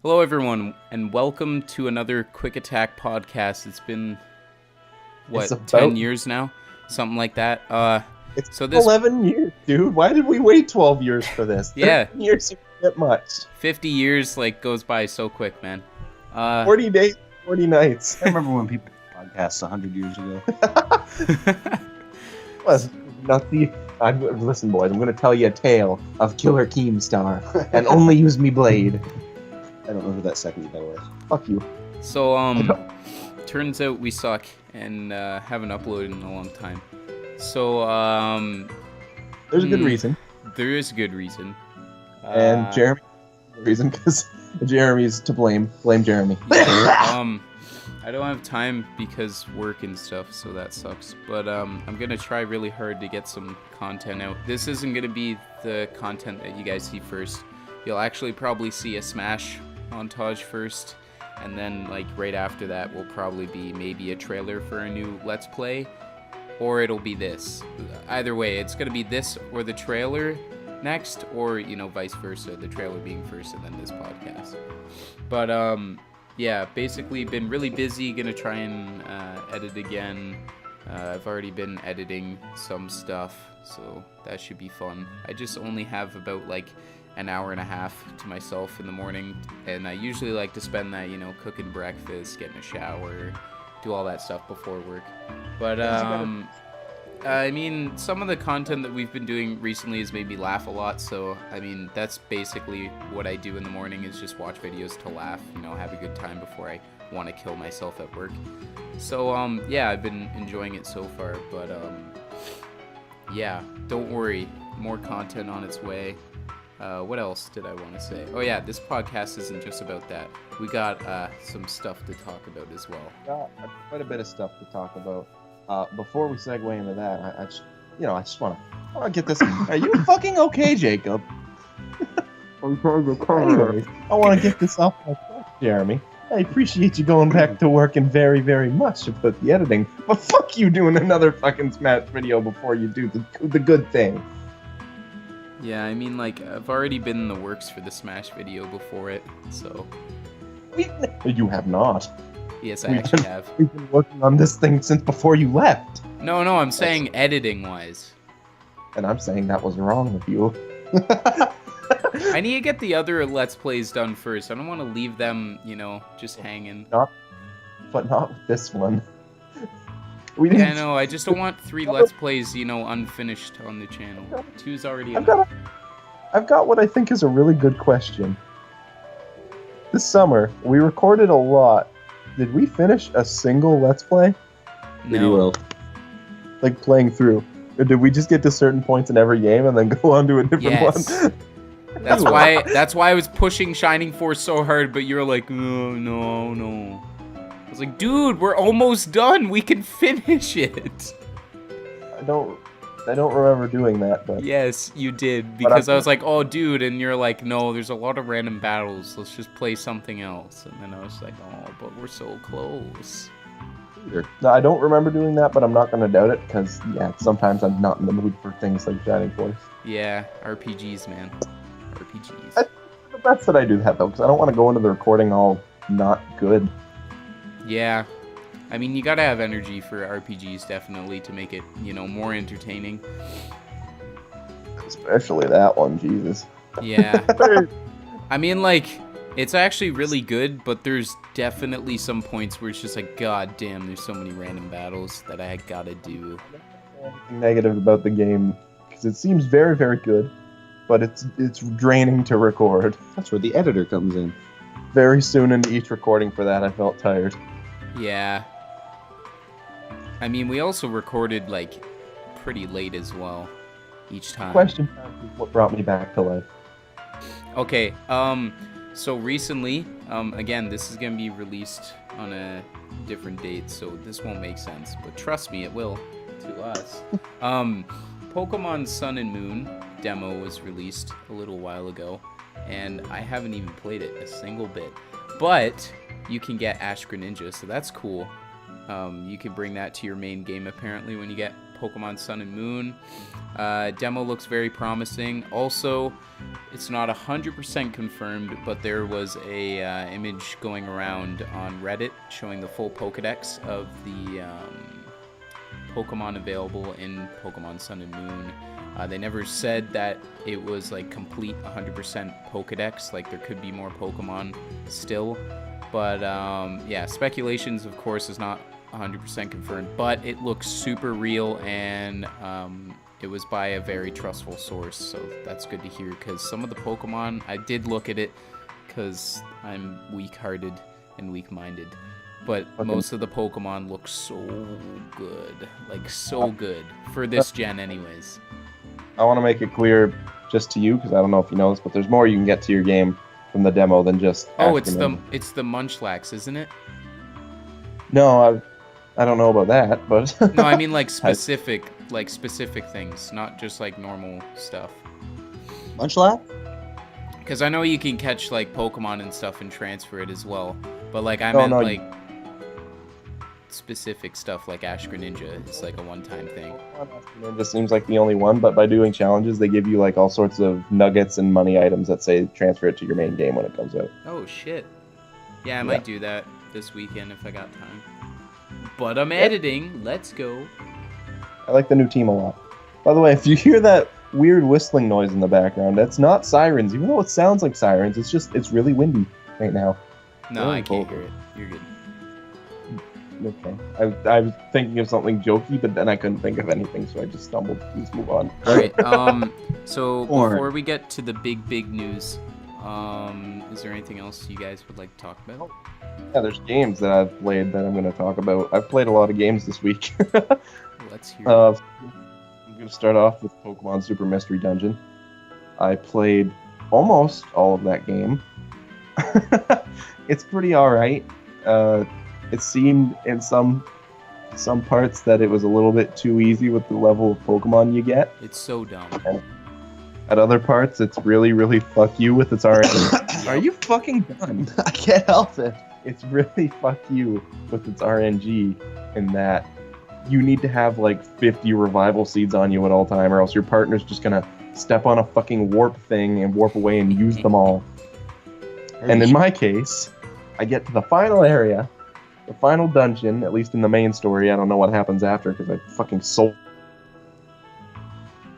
Hello, everyone, and welcome to another Quick Attack podcast. It's been, It's 10 about years now? Something like that. it's So this, 11 years, dude. Why did we wait 12 years for this? Yeah. 13 years isn't that much. 50 years, goes by so quick, man. 40 days, 40 nights. I remember when people did podcasts 100 years ago. Was not the. Listen, boys. I'm going to tell you a tale of Killer Keemstar, and only use me blade. I don't know who that second guy was. Fuck you. So, turns out we suck and haven't uploaded in a long time. So, There's a good reason, there is a good reason. and Jeremy. The reason because Jeremy's to blame. Blame Jeremy. I don't have time because work and stuff, so that sucks. But I'm gonna try really hard to get some content out. This isn't gonna be the content that you guys see first. You'll actually probably see a Smash montage first, and then right after that will probably be maybe a trailer for a new Let's Play, or it'll be this. Either way, it's gonna be this or the trailer next, or vice versa, the trailer being first and then this podcast. But yeah, basically been really busy, gonna try and edit again. I've already been editing some stuff, so that should be fun. I just only have about an hour and a half to myself in the morning, and I usually like to spend that, cooking breakfast, getting a shower, do all that stuff before work. But I mean, some of the content that we've been doing recently has made me laugh a lot, so, I mean, that's basically what I do in the morning, is just watch videos to laugh, have a good time before I want to kill myself at work. So, yeah, I've been enjoying it so far, but, yeah, don't worry, more content on its way. What else did I want to say? Oh, yeah, this podcast isn't just about that. We got, some stuff to talk about as well. Got quite a bit of stuff to talk about. Before we segue into that, I just want to get this. Are you fucking okay, Jacob? Anyways, I want to get this off my chest, Jeremy. I appreciate you going back to work and very, very much about the editing, but fuck you doing another fucking Smash video before you do the good thing. Yeah, I mean, I've already been in the works for the Smash video before it, so... You have not. Yes, I actually have. We've been working on this thing since before you left. No, I'm saying editing-wise. And I'm saying that was wrong with you. I need to get the other Let's Plays done first. I don't want to leave them, just hanging. But not with this one. Yeah, no, I just don't want 3 Let's Plays, unfinished on the channel. 2's already enough. I've got what I think is a really good question. This summer, we recorded a lot. Did we finish a single Let's Play? Pretty No. well. Like, playing through? Or did we just get to certain points in every game and then go on to a different Yes. one? That's why I was pushing Shining Force so hard, but you're like, no. I was like, dude, we're almost done. We can finish it. I don't remember doing that, but... Yes, you did, because I was like, oh, dude, and you're like, no, there's a lot of random battles. Let's just play something else. And then I was like, oh, but we're so close. No, I don't remember doing that, but I'm not going to doubt it, because, yeah, sometimes I'm not in the mood for things like Shining Force. Yeah, RPGs, man. RPGs. The best that I do that, though, because I don't want to go into the recording all not good. Yeah. I mean, you gotta have energy for RPGs, definitely, to make it, more entertaining. Especially that one, Jesus. Yeah. I mean, it's actually really good, but there's definitely some points where it's just like, god damn, there's so many random battles that I gotta do. Anything negative about the game, because it seems very, very good, but it's draining to record. That's where the editor comes in. Very soon into each recording for that, I felt tired. Yeah. I mean, we also recorded, pretty late as well, each time. Question time is what brought me back to life. Okay, so recently, again, this is gonna be released on a different date, so this won't make sense, but trust me, it will, to us. Pokemon Sun and Moon demo was released a little while ago, and I haven't even played it a single bit, but you can get Ash Greninja, so that's cool. You can bring that to your main game, apparently, when you get Pokemon Sun and Moon. Demo looks very promising. Also, it's not 100% confirmed, but there was a image going around on Reddit showing the full Pokedex of the Pokemon available in Pokemon Sun and Moon. They never said that it was like complete 100% Pokedex, like there could be more Pokemon still. But yeah, speculations, of course, is not 100% confirmed, but it looks super real, and it was by a very trustful source, so that's good to hear, because some of the Pokemon, I did look at it because I'm weak-hearted and weak-minded, but most of the Pokemon look so good, like so good, for this gen anyways. I want to make it clear just to you, because I don't know if you know this, but there's more you can get to your game from the demo than just... Oh, it's the Munchlax, isn't it? No, I don't know about that, but... No, I mean like specific things, not just like normal stuff. Munchlax? Because I know you can catch like Pokemon and stuff and transfer it as well, but like I meant like specific stuff like Ash Greninja is like a one-time thing. Ninja seems like the only one, but by doing challenges, they give you like all sorts of nuggets and money items that say transfer it to your main game when it comes out. Oh shit! Yeah, I might do that this weekend if I got time. But I'm editing. Let's go. I like the new team a lot. By the way, if you hear that weird whistling noise in the background, that's not sirens, even though it sounds like sirens. It's really windy right now. No, really I can't hear it. You're good. Okay. I was thinking of something jokey, but then I couldn't think of anything, so I just stumbled. Let's move on. All right. So before we get to the big news, is there anything else you guys would like to talk about? Yeah, there's games that I've played that I'm going to talk about. I've played a lot of games this week. Let's hear it. I'm going to start off with Pokemon Super Mystery Dungeon. I played almost all of that game. It's pretty alright. It seemed in some parts that it was a little bit too easy with the level of Pokemon you get. It's so dumb. And at other parts, it's really, really fuck you with its RNG. Are you fucking done? I can't help it. It's really fuck you with its RNG in that you need to have like 50 revival seeds on you at all time, or else your partner's just gonna step on a fucking warp thing and warp away and use them all. And in my case, I get to the final area, the final dungeon, at least in the main story. I don't know what happens after because I fucking sold.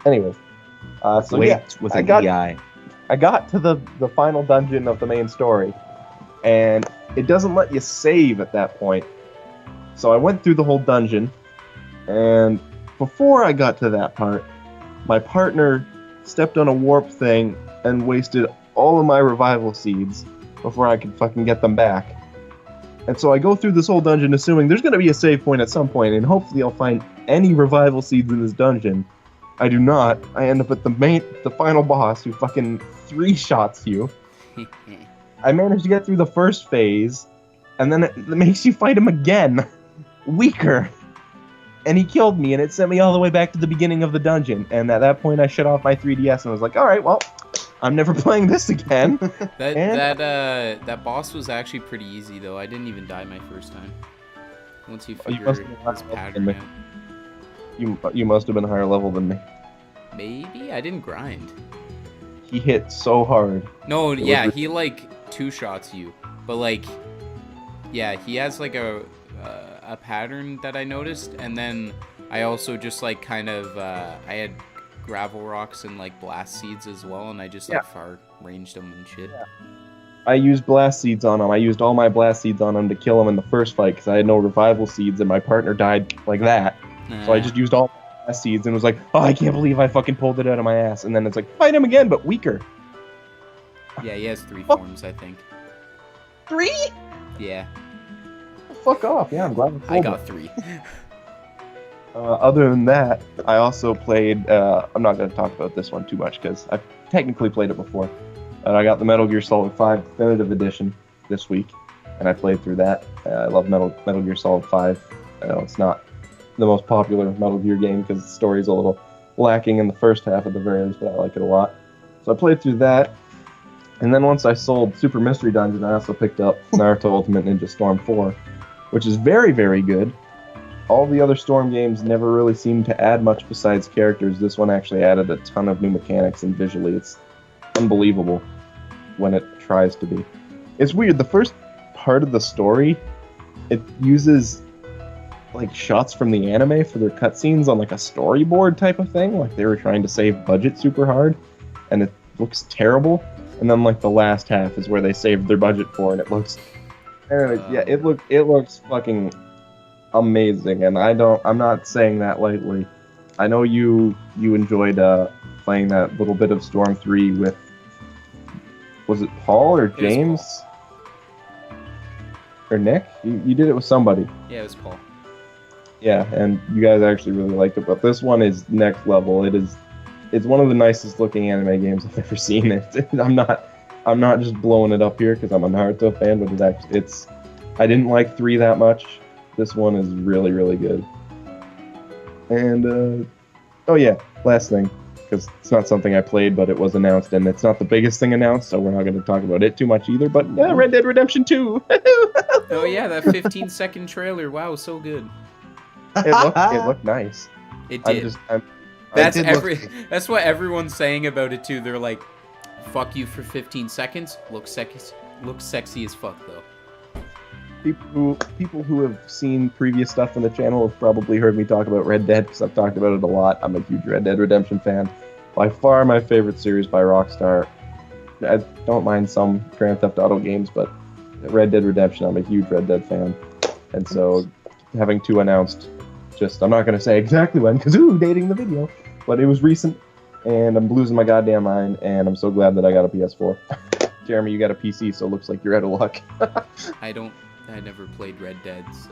Anyways, with I got to the final dungeon of the main story, and it doesn't let you save at that point. So I went through the whole dungeon, and before I got to that part, my partner stepped on a warp thing and wasted all of my revival seeds before I could fucking get them back. And so I go through this whole dungeon assuming there's going to be a save point at some point, and hopefully I'll find any revival seeds in this dungeon. I do not. I end up at the final boss who fucking 3-shots you. I managed to get through the first phase, and then it makes you fight him again. Weaker. And he killed me, and it sent me all the way back to the beginning of the dungeon. And at that point, I shut off my 3DS and was like, alright, well, I'm never playing this again. That boss was actually pretty easy, though. I didn't even die my first time. Once you figure his pattern out. You must have been higher level than me. Maybe? I didn't grind. He hit so hard. No, yeah, he like 2-shots you. But like, yeah, he has like a pattern that I noticed. And then I also just like kind of, I had gravel rocks and like blast seeds as well. And I just like far ranged them and shit. Yeah. I used blast seeds on him. I used all my blast seeds on him to kill him in the first fight because I had no revival seeds and my partner died like that. So I just used all my blast seeds and was like, oh, I can't believe I fucking pulled it out of my ass. And then it's like, fight him again, but weaker. Yeah, he has 3 forms, I think. 3? Yeah. Fuck off. Yeah, I'm glad I got 3. Other than that, I also played, I'm not going to talk about this one too much because I've technically played it before. And I got the Metal Gear Solid 5 Definitive Edition this week, and I played through that. I love Metal Gear Solid 5. I know it's not the most popular Metal Gear game because the story's a little lacking in the first half at the very least, but I like it a lot. So I played through that, and then once I sold Super Mystery Dungeon, I also picked up Naruto Ultimate Ninja Storm 4, which is very, very good. all the other Storm games never really seemed to add much besides characters. This one actually added a ton of new mechanics, and visually it's unbelievable when it tries to be. It's weird. The first part of the story, it uses like shots from the anime for their cutscenes on like a storyboard type of thing. Like they were trying to save budget super hard, and it looks terrible. And then like the last half is where they saved their budget for, and it looks. Anyways, yeah, it looks fucking amazing, and I'm not saying that lightly. I know you enjoyed playing that little bit of Storm 3 with, was it Paul or James? Paul. Or Nick? You did it with somebody. Yeah, it was Paul. Yeah, and you guys actually really liked it, but this one is next level. It's one of the nicest looking anime games I've ever seen. I'm not just blowing it up here because I'm a Naruto fan, but I didn't like 3 that much. This one is really, really good. And, oh yeah, last thing, because it's not something I played, but it was announced, and it's not the biggest thing announced, so we're not going to talk about it too much either, but Red Dead Redemption 2! Oh yeah, that 15-second trailer, wow, so good. It looked nice. It did. That's what everyone's saying about it too. They're like, fuck you for 15 seconds, looks sexy as fuck though. People who have seen previous stuff on the channel have probably heard me talk about Red Dead, because I've talked about it a lot. I'm a huge Red Dead Redemption fan. By far my favorite series by Rockstar. I don't mind some Grand Theft Auto games, but Red Dead Redemption, I'm a huge Red Dead fan. And so having 2 announced, I'm not going to say exactly when, because dating the video, but it was recent, and I'm losing my goddamn mind, and I'm so glad that I got a PS4. Jeremy, you got a PC, so it looks like you're out of luck. I never played Red Dead, so.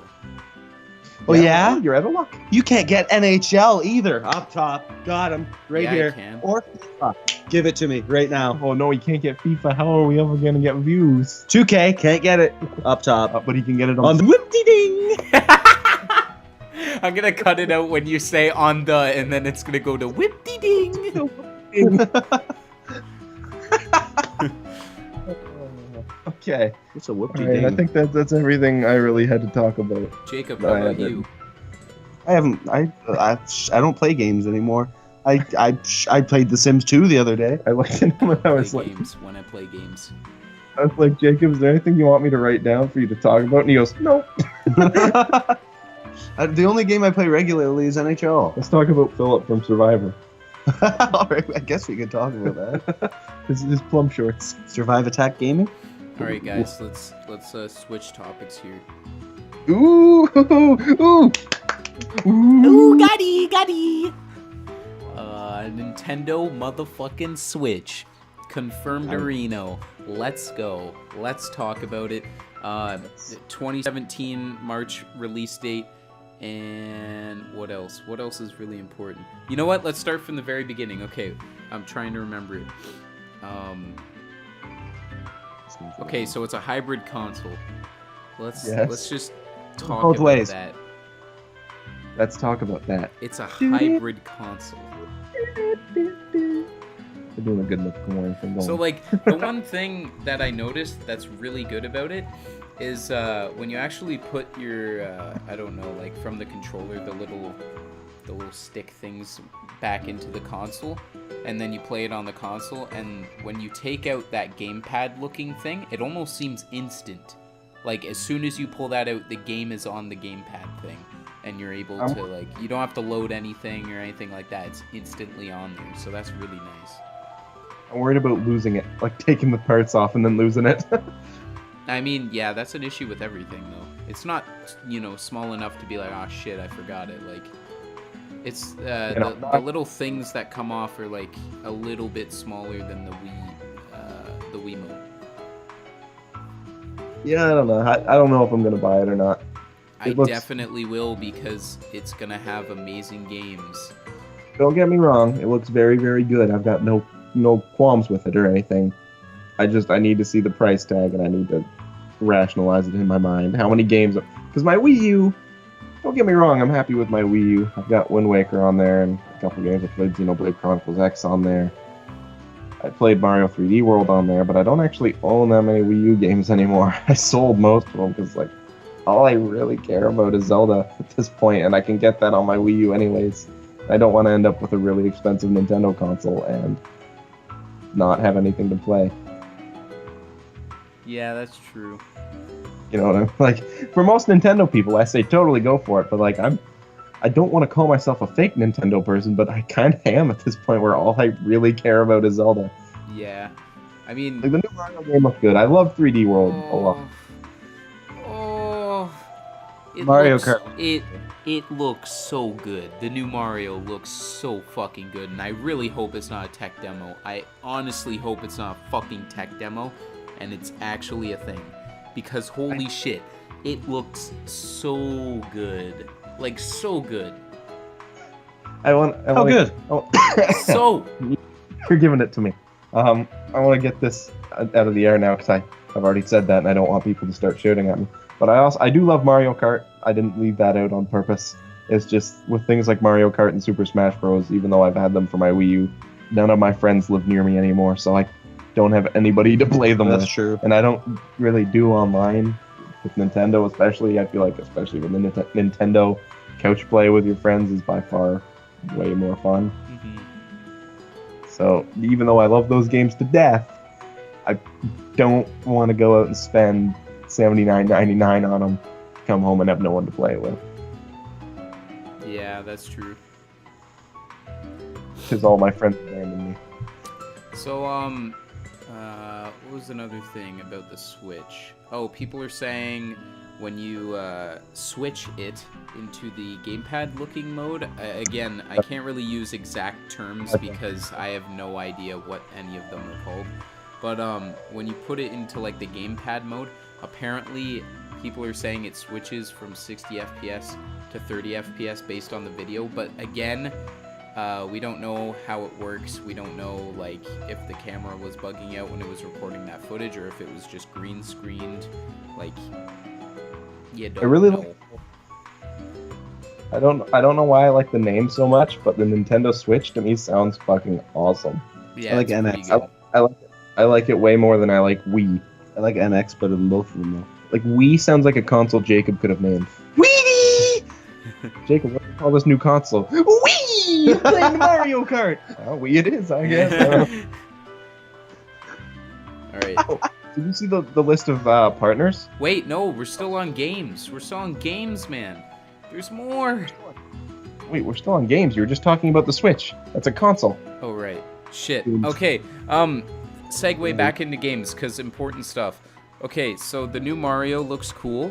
Oh yeah? You're out of luck. You can't get NHL either. Up top. Got him. Right Yeah, here. I can. Or FIFA. Give it to me right now. Oh no, he can't get FIFA. How are we ever going to get views? 2K. Can't get it. Up top. But he can get it On the whip-de-ding. I'm gonna cut it out when you say on the, and then it's gonna go to whip-de-ding. Okay. It's a whoop All right, I think that's everything I really had to talk about. Jacob, No, how I about haven't. you? I don't play games anymore. I played The Sims 2 the other day. I looked at him and I was Play like, games when I play games. Jacob, is there anything you want me to write down for you to talk about? And he goes, nope. The only game I play regularly is NHL. Let's talk about Philip from Survivor. Alright, I guess we could talk about that. His plum shorts. Survive Attack Gaming? All right, guys, let's switch topics here. Ooh, ooh, Ooh, gotti. Nintendo motherfucking Switch. Confirmed Reno. Let's go. Let's talk about it. 2017 March release date. And what else? What else is really important? You know what? Let's start from the very beginning. Okay, I'm trying to remember it. Okay, so it's a hybrid console. Let's just talk Both about ways. that. Let's talk about that. It's a hybrid console. We're doing a good look going from going. So like the one thing that I noticed that's really good about it is when you actually put your I don't know, like from the controller, the little stick things back into the console, and then you play it on the console, and when you take out that gamepad looking thing, it almost seems instant. Like as soon as you pull that out, the game is on the gamepad thing, and you're able to like, you don't have to load anything or anything like that. It's instantly on there, so that's really nice. I'm worried about losing it, like taking the parts off and then losing it. I mean, yeah, that's an issue with everything though. It's not, small enough to be like, oh shit, I forgot it. Like, it's the little things that come off are like a little bit smaller than the Wiimote. Yeah, I don't know. I don't know if I'm gonna buy it or not. I looks- definitely will, because it's gonna have amazing games. Don't get me wrong. It looks very, very good. I've got no qualms with it or anything. I need to see the price tag, and I need to rationalize it in my mind. How many games? Because my Wii U. Don't get me wrong. I'm happy with my Wii U. I've got Wind Waker on there, and a couple games. I played Xenoblade Chronicles X on there. I played Mario 3D World on there, but I don't actually own that many Wii U games anymore. I sold most of them because, like, all I really care about is Zelda at this point, and I can get that on my Wii U anyways. I don't want to end up with a really expensive Nintendo console and not have anything to play. Yeah, that's true. You know what I'm like? For most Nintendo people, I say totally go for it, but like I don't want to call myself a fake Nintendo person, but I kind of am at this point where all I really care about is Zelda. Yeah. I mean, Like the new Mario game looked good. I love 3D World a lot. Oh, it Mario looks, Kart. It looks so good. The new Mario looks so fucking good, and I really hope it's not a tech demo. I honestly hope it's not a fucking tech demo, and it's actually a thing, because holy shit, it looks so good, like so good. Oh, good. So You're giving it to me. I want to get this out of the air now because I've already said that, and I don't want people to start shooting at me. But I do love Mario Kart. I didn't leave that out on purpose. It's just with things like Mario Kart and Super Smash Bros. Even though I've had them for my Wii U, none of my friends live near me anymore, so I don't have anybody to play them with. That's true. And I don't really do online with Nintendo, especially. I feel like, especially with the Nintendo, couch play with your friends is by far way more fun. mhm. So even though I love those games to death, I don't want to go out and spend $79.99 on them, come home and have no one to play it with. Yeah, that's true. Because all my friends abandoned me. So, what was another thing about the Switch? Oh, people are saying when you switch it into the gamepad-looking mode, again, I can't really use exact terms because I have no idea what any of them are called. But when you put it into like the gamepad mode, apparently people are saying it switches from 60 FPS to 30 FPS based on the video. But again, we don't know how it works. We don't know like if the camera was bugging out when it was recording that footage or if it was just green screened. Like, you don't know. I don't know why I like the name so much, but the Nintendo Switch to me sounds fucking awesome. Yeah, I like it's pretty NX. good. I like it way more than I like Wii. I like NX better than both of them, though. Like Wii sounds like a console Jacob could have named. Wii! Jacob, what do you call this new console? Wii! Playing Mario Kart. Oh, Wii it is, I guess. All right. Oh, did you see the list of partners? Wait, no, we're still on games. We're still on games, man. There's more. Wait, we're still on games. You were just talking about the Switch. That's a console. Oh, right. Shit. Games. Okay. Segue back into games, because important stuff. Okay, so the new Mario looks cool.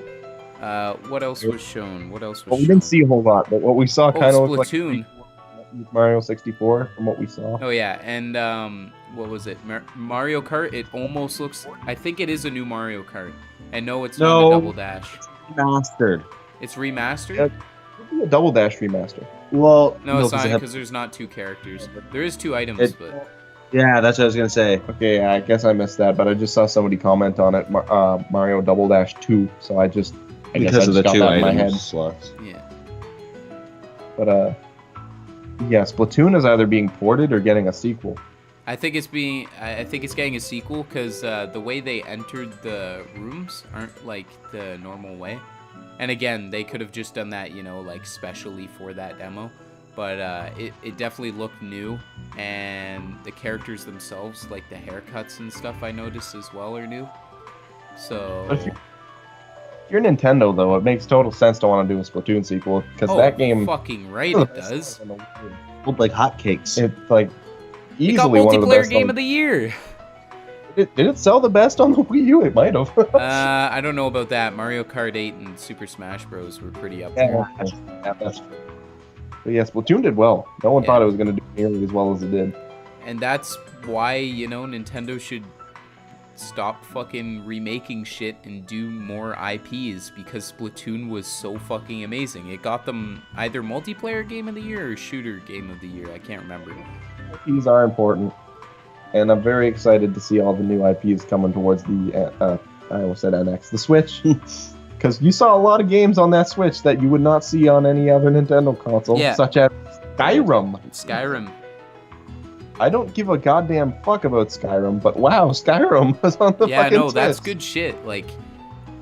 What else was shown? What else was Well, we shown? didn't see a whole lot, but what we saw kind of looked like Splatoon. Mario 64 from what we saw. Oh, yeah, and what was it? Mario Kart? It almost looks... I think it is a new Mario Kart. And no, it's not a Double Dash. Mastered. It's remastered? Yeah. It'd be a Double Dash remaster. Well, No, it's not, 'cause it had- because there's not two characters. There is two items, It- but... Yeah, that's what I was gonna say. Okay, I guess I missed that, but I just saw somebody comment on it, Mario Double Dash 2, so I guess Because I of the just got two that in my items head. slots. Yeah. But yeah, Splatoon is either being ported or getting a sequel. I think it's getting a sequel because the way they entered the rooms aren't like the normal way. And again, they could have just done that, you know, like specially for that demo. But it definitely looked new, and the characters themselves, like the haircuts and stuff, I noticed as well are new. So If you're Nintendo, though, it makes total sense to want to do a Splatoon sequel because that game, fucking right, it does. Looked like hotcakes. It's like It got easily one of the multiplayer best. game of the year. Did it sell the best on the Wii U? It might have. I don't know about that. Mario Kart 8 and Super Smash Bros. Were pretty up there. Yeah, that's true. But yeah, Splatoon did well. No one thought it was going to do nearly as well as it did. And that's why, you know, Nintendo should stop fucking remaking shit and do more IPs, because Splatoon was so fucking amazing. It got them either multiplayer game of the year or shooter game of the year. I can't remember. IPs are important, and I'm very excited to see all the new IPs coming towards the, I almost said NX, the Switch. Because you saw a lot of games on that Switch that you would not see on any other Nintendo console, Yeah. such as Skyrim. Skyrim. I don't give a goddamn fuck about Skyrim, but wow, Skyrim was on the Yeah, fucking no, that's Switch. good shit. Like,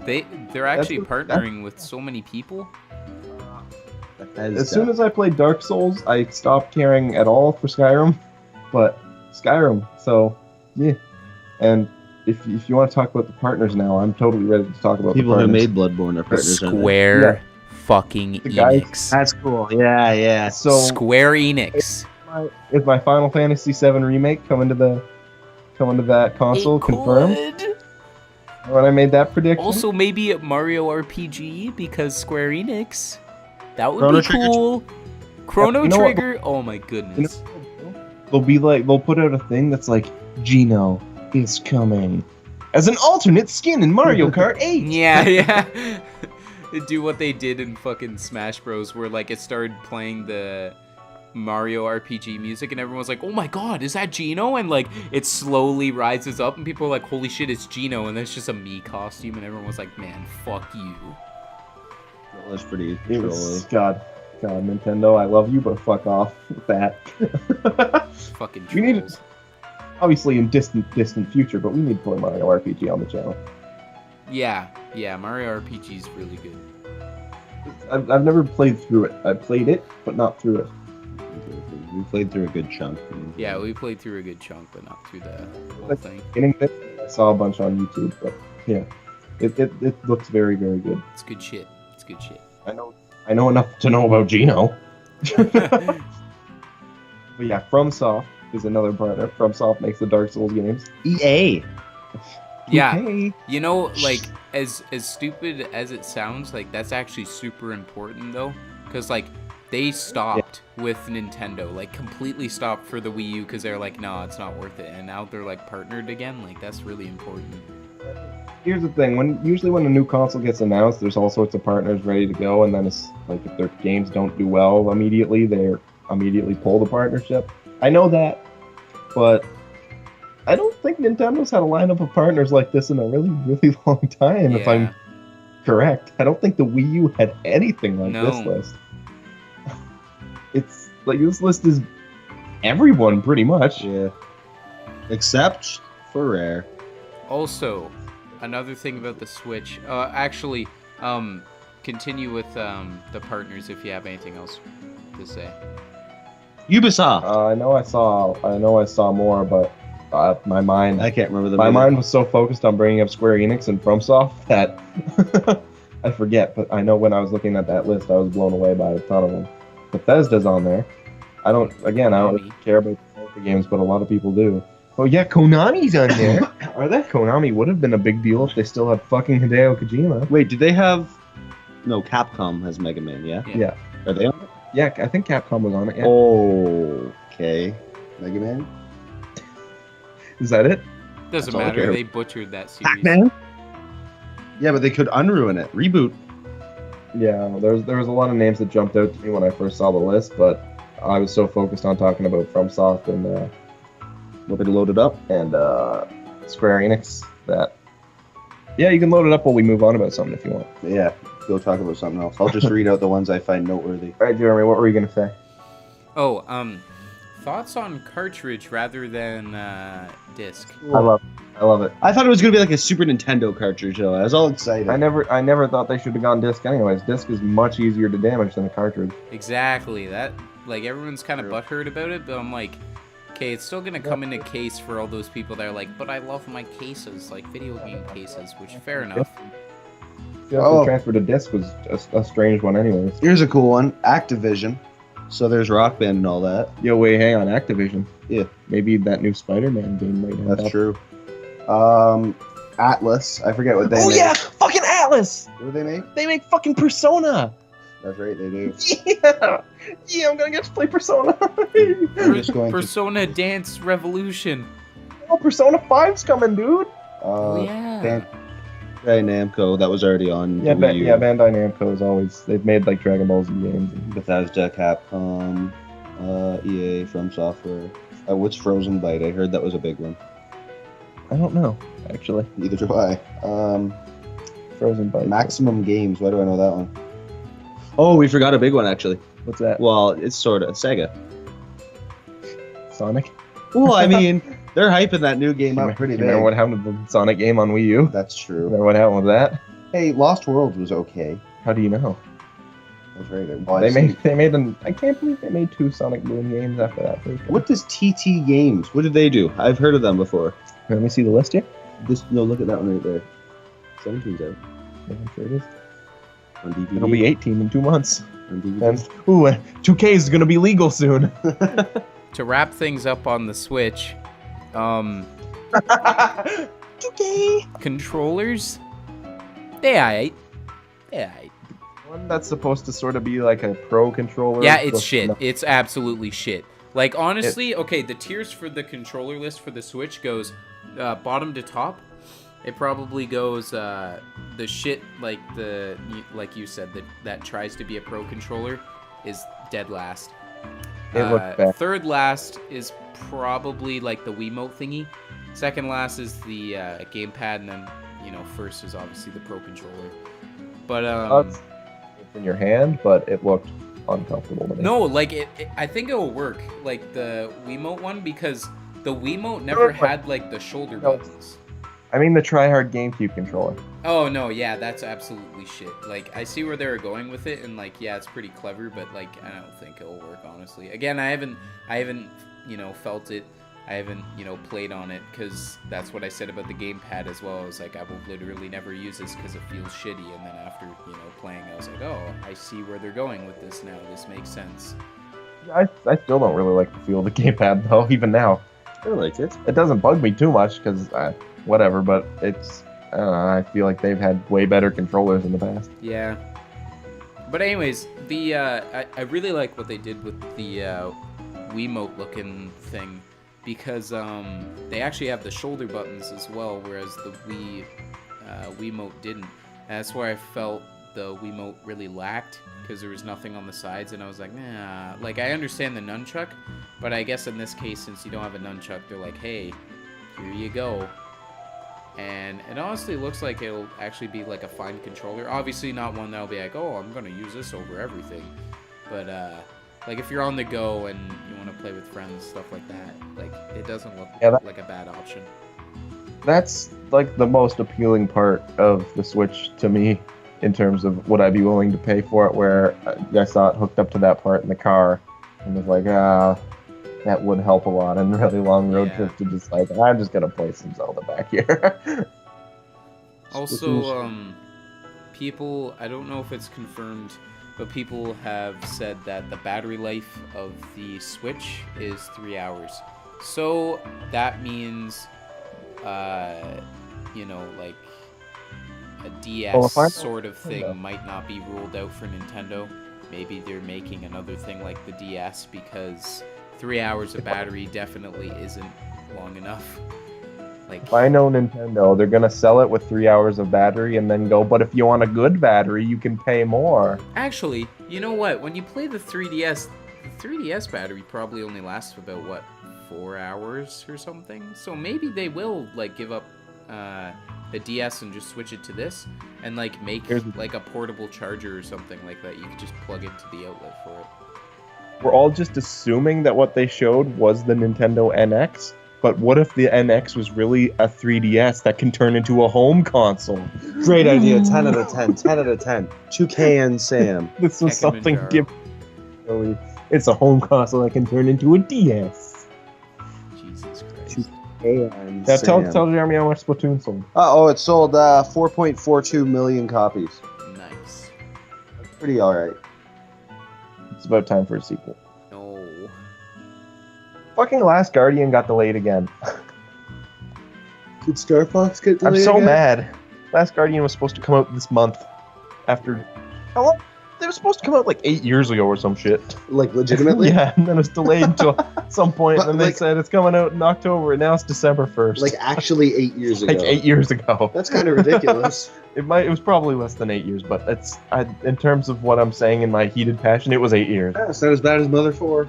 They're actually partnering with so many people. As soon as I played Dark Souls, I stopped caring at all for Skyrim. But Skyrim, so yeah. And if you want to talk about the partners now, I'm totally ready to talk about people the who partners. made Bloodborne are partners. aren't they? Square fucking The guys- Enix. That's cool. Yeah. So Square Enix. is my Final Fantasy VII remake coming to that console confirmed? Could. When I made that prediction. Also, maybe a Mario RPG because Square Enix. That would Chrono be Trigger. cool. Chrono You know what? Trigger. Oh my goodness. They'll put out a thing that's like Gino is coming as an alternate skin in Mario Kart 8. Yeah. They do what they did in fucking Smash Bros, where like it started playing the Mario RPG music, and everyone was like, "Oh my god, is that Gino?" And like it slowly rises up, and people are like, "Holy shit, it's Gino!" And then it's just a me costume, and everyone was like, "Man, fuck you." That was pretty It was trolly. God, Nintendo, I love you, but fuck off with that. Fucking We need trolls. Obviously in distant future, but we need to play Mario RPG on the channel. Yeah, Mario RPG is really good. I've never played through it. I played it, but not through it. We played through a good chunk. Yeah, we played through a good chunk, but not through the whole thing. Getting this, I saw a bunch on YouTube, but yeah, it looks very, very good. It's good shit. It's good shit. I know enough to know about Gino. But yeah, FromSoft is another partner. FromSoft makes the Dark Souls games. EA. Yeah, Hey. you know, like as stupid as it sounds, like that's actually super important though, because like they stopped with Nintendo, like completely stopped for the Wii U because they're like, nah, it's not worth it, and now they're like partnered again. Like that's really important. Here's the thing: usually when a new console gets announced, there's all sorts of partners ready to go, and then it's like if their games don't do well immediately, they immediately pull the partnership. I know that, but I don't think Nintendo's had a lineup of partners like this in a really, really long time. If I'm correct, I don't think the Wii U had anything like this list. It's like this list is everyone pretty much. Yeah. Except for Rare. Also, another thing about the Switch. Actually, continue with the partners if you have anything else to say. Ubisoft. I know I saw more, but my mind I can't remember the my movie. mind was so focused on bringing up Square Enix and FromSoft that I forget. But I know when I was looking at that list, I was blown away by a ton of them. Bethesda's on there. I don't really care about the games, but a lot of people do. Oh yeah, Konami's on there. Are they? Konami would have been a big deal if they still had fucking Hideo Kojima. Wait, did they have... No, Capcom has Mega Man, yeah? Yeah. Are they on it? Yeah, I think Capcom was on it. Yeah. Oh, okay. Mega Man? Is that it? Doesn't That's all I matter. care. They butchered that series. Pac-Man? Yeah, but they could unruin it. Reboot. Yeah, there was a lot of names that jumped out to me when I first saw the list, but I was so focused on talking about FromSoft and Nobody loaded up. Square Enix that. Yeah, you can load it up while we move on about something if you want. Yeah, go talk about something else. I'll just read out the ones I find noteworthy. All right, Jeremy, what were you gonna say? Oh, thoughts on cartridge rather than disc. I love it. I thought it was going to be like a Super Nintendo cartridge, though. I was all excited. I never thought they should have gone disc anyways. Disc is much easier to damage than a cartridge. Exactly. That, like, everyone's kind of True. butthurt about it, but I'm like, okay, it's still gonna come in a case for all those people that are like, but I love my cases, like video game cases, which fair enough. The transfer to disc was a strange one anyways. Here's a cool one. Activision. So there's Rock Band and all that. Yo, wait, hang on, Activision. Yeah. Maybe that new Spider-Man game might have That's that. true. Atlas. I forget what they Oh make. yeah, fucking Atlas! What do they make? They make fucking Persona! That's right, they do. Yeah, I'm gonna get to play Persona. I'm just going to... Persona Dance Revolution. Oh, Persona 5's coming, dude! Yeah. Bandai Namco, that was already on Yeah, Wii U. Bandai Namco is always... They've made, like, Dragon Ball Z games. Bethesda, Capcom, EA, From Software. What's Frozen Byte? I heard that was a big one. I don't know, actually. Neither do I. Frozen Byte. Maximum Games. Why do I know that one? Oh, we forgot a big one, actually. What's that? Well, it's sort of Sega. Sonic? Well, I mean, they're hyping that new game up pretty You remember big. what happened to the Sonic game on Wii U? That's true. Remember what happened with that? Hey, Lost Worlds was okay. How do you know? That's right. Well, They made an. I can't believe they made 2 Sonic Boom games after that first one. What does TT Games? What did they do? I've heard of them before. Let me see the list here. No, look at that one right there. 17's out Yeah, I'm sure it is. on DVD. It'll be 18 in 2 months. on DVD. And 2K is gonna be legal soon. To wrap things up on the Switch, 2K. controllers, they aight. One that's supposed to sort of be like a pro controller. Yeah, it's with shit. no- It's absolutely shit. Like, honestly, okay, the tiers for the controller list for the Switch goes bottom to top. It probably goes the shit like you said that tries to be a pro controller is dead last. It looked bad. Third last is probably like the Wiimote thingy. Second last is the gamepad, and then first is obviously the pro controller. But It's in your hand, but it looked uncomfortable to me. no, like I think it will work like the Wiimote one because the Wiimote never had like the shoulder No. buttons. I mean the tryhard GameCube controller. Oh no, yeah, that's absolutely shit. Like I see where they were going with it, and like yeah, it's pretty clever, but like I don't think it'll work honestly. Again, I haven't felt it. I haven't played on it because that's what I said about the gamepad as well. I was like, I will literally never use this because it feels shitty. And then after playing, I was like, oh, I see where they're going with this now. This makes sense. I still don't really like the feel of the gamepad though. Even now, I like it. it doesn't bug me too much because whatever. But it's I don't know. I feel like they've had way better controllers in the past. Yeah. But anyways, the I really like what they did with the Wiimote looking thing. Because they actually have the shoulder buttons as well, whereas the Wiimote didn't. And that's where I felt the Wiimote really lacked, because there was nothing on the sides, and I was like, nah. Like, I understand the nunchuck, but I guess in this case, since you don't have a nunchuck, they're like, hey, here you go. And it honestly looks like it'll actually be like a fine controller. Obviously not one that'll be like, oh, I'm going to use this over everything. But, like, if you're on the go and you want to play with friends, stuff like that, like, it doesn't look like a bad option. That's like the most appealing part of the Switch to me in terms of would I be willing to pay for it, where I saw it hooked up to that part in the car and was like, that would help a lot on really long road Yeah. trips to just like, I'm just going to play some Zelda back here. Also, people, I don't know if it's confirmed, but people have said that the battery life of the Switch is 3 hours. So that means, like a DS sort of thing might not be ruled out for Nintendo. Maybe they're making another thing like the DS, because 3 hours of battery definitely isn't long enough. Like, If I know Nintendo, they're going to sell it with 3 hours of battery and then go, but if you want a good battery, you can pay more. actually, you know what? When you play the 3DS, the 3DS battery probably only lasts about 4 hours or something. So maybe they will like give up the DS and just switch it to this, and like make like a portable charger or something like that. You could just plug into the outlet for it. We're all just assuming that what they showed was the Nintendo NX, but what if the NX was really a 3DS that can turn into a home console? Great idea. 10 out of 10. 10 out of 10. 2K and Sam. This was something Manjaro. given. It's a home console that can turn into a DS. Jesus Christ. 2K and Now Sam. tell Jeremy how much Splatoon sold. It sold 4.42 million copies. Nice. That's pretty alright. It's about time for a sequel. No. Fucking Last Guardian got delayed again. Did Star Fox get I'm delayed so again? mad. Last Guardian was supposed to come out this month. After how long? They were supposed to come out like 8 years ago or some shit. Like, legitimately? Yeah, and then it was delayed until some point, But, and then like- they said it's coming out in October, and now it's December 1st. Like, actually 8 years ago. like 8 years ago. That's kind of ridiculous. It was probably less than 8 years, but in terms of what I'm saying in my heated passion, it was 8 years. It's not as bad as Mother 4.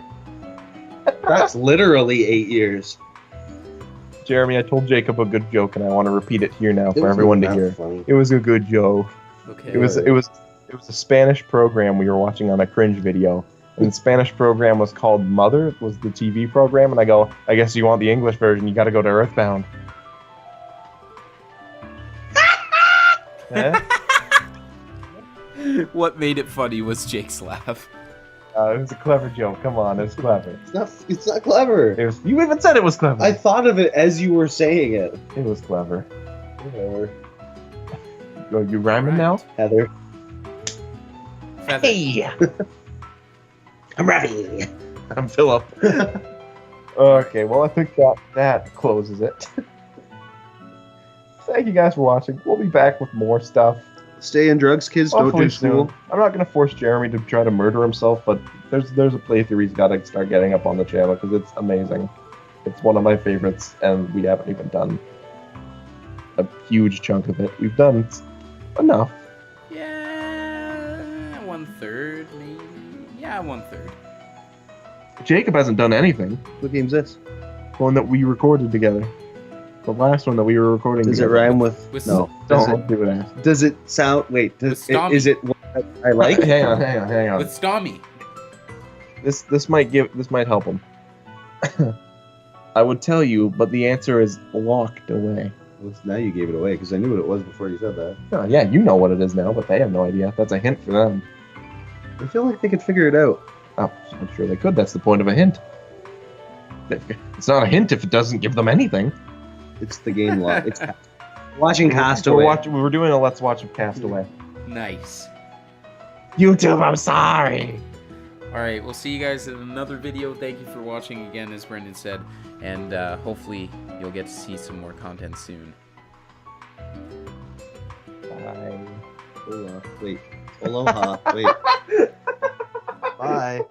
That's literally 8 years. Jeremy, I told Jacob a good joke, and I want to repeat it here now for everyone to hear. Funny. It was a good joke. Okay. It was a Spanish program we were watching on a cringe video. And the Spanish program was called Mother. It was the TV program, and I go, I guess you want the English version, you got to go to Earthbound. Eh? What made it funny was Jake's laugh. It was a clever joke. Come on, it was clever. It's not clever. It was. You even said it was clever. I thought of it as you were saying it. It was clever. Whatever. You rhyming now? Heather. Feather. Hey, I'm Ravi. I'm Philip. Okay, well I think that closes it. Thank you guys for watching. We'll be back with more stuff. Stay in drugs, kids. Don't Hopefully do school. soon. I'm not gonna force Jeremy to try to murder himself, but there's a playthrough he's got to start getting up on the channel because it's amazing. It's one of my favorites, and we haven't even done a huge chunk of it. We've done enough. Yeah, 1/3 maybe. Yeah, 1/3. Jacob hasn't done anything. What game's this? One that we recorded together. The last one that we were recording Does it together. rhyme with? With No. Does Don't do it. it? Does it sound? Wait. With Does Stommy. is it what I like? hang on. With Stommy. This might help him. I would tell you, but the answer is locked away. Well, now you gave it away because I knew what it was before you said that. Oh, yeah, you know what it is now, but they have no idea. That's a hint for them. I feel like they could figure it out. Oh, I'm sure they could. That's the point of a hint. It's not a hint if it doesn't give them anything. It's the game law. It's watching Castaway. We're doing a Let's Watch of Castaway. Nice. YouTube, I'm sorry. Alright, we'll see you guys in another video. Thank you for watching again, as Brendan said. And hopefully you'll get to see some more content soon. Bye. Aloha. Wait. Aloha. Wait. Bye.